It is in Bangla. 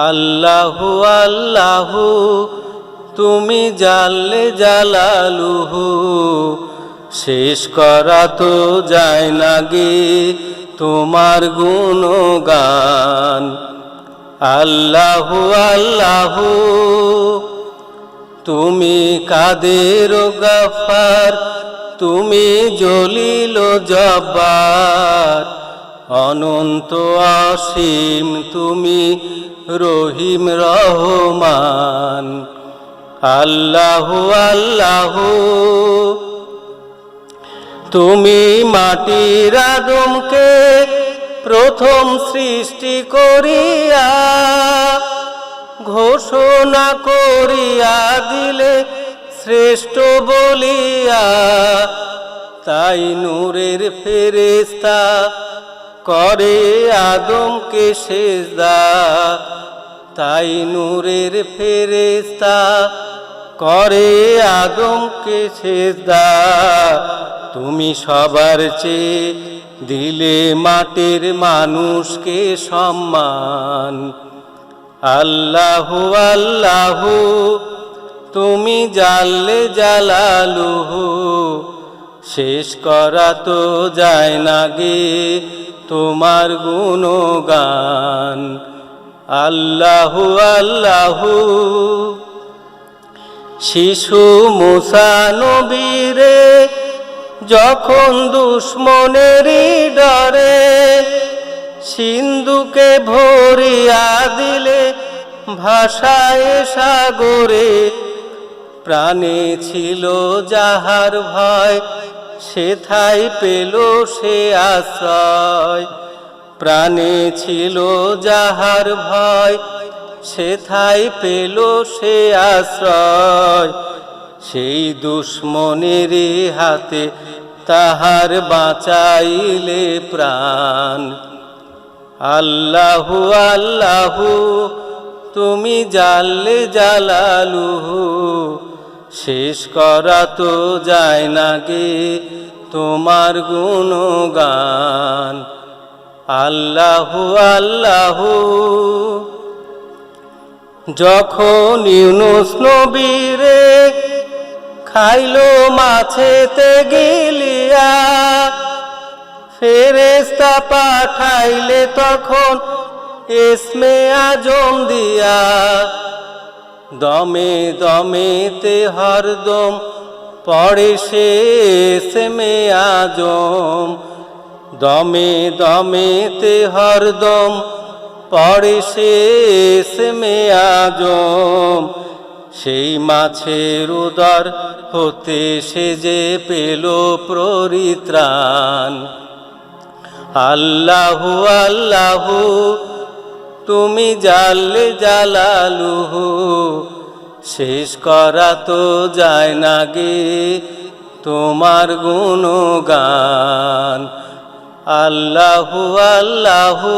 আল্লাহু আল্লাহু তুমি জাল্লে জালালুহু, শেষ করা তো যায় না গে তোমার গুণগান। আল্লাহু আল্লাহু তুমি কাদের গফফার, তুমি জলিল জব্বার, অনন্ত অসীম তুমি রহিম রহমান। আল্লাহু আল্লাহু তুমি মাটির আদমকে প্রথম সৃষ্টি করিয়া ঘোষণা করিয়া দিলে শ্রেষ্ঠ বলিয়া, তাই নূরের ফেরেশতা করে আদমকে সেজদা, তাই নূরের ফেরেশতা করে আদমকে সেজদা। তুমি সবার চেয়ে দিলে মাটির মানুষকে সম্মান। আল্লাহু আল্লাহু তুমি জাল্লে জালালুহু, শেষ করা তো যায় না গে তোমার গুণগান। আল্লাহু আল্লাহু শিশু মুসা নবীরে যখন দুশ্মনেরই ডরে সিন্ধুকে ভরিয়া দিলে ভাষায় সাগরে, প্রাণে ছিল যাহার ভয় সেথায় পেল সে আশ্রয়। প্রাণে ছিল যাহার ভয় সেথায় পেল সে আশ্রয়, সেই দুশ্মনের হাতে তাহার বাঁচাইলে প্রাণ। আল্লাহু আল্লাহু তুমি জাল্লে জালালুহু, শেষ করা তো যায় না গে তোমার গুণগান। আল্লাহু আল্লাহু যখন ইউনুস নবীরে খাইলো মাছেতে গিলিয়া, ফেরেশতা পাঠাইলে তখন ইসমে আজম দিয়া, দমে দমেতে হরদম পড়ে সে ইসমে আজম, দমে দমেতে হরদম পড়ে সে ইসমে আজম। সেই মাছের উদর হতে সে যে পেল পরিত্রাণ। আল্লাহু আল্লাহু তুমি জাল্লে জালালুহু, শেষ করা তো যায় না গে তোমার গুণগান। আল্লাহু আল্লাহু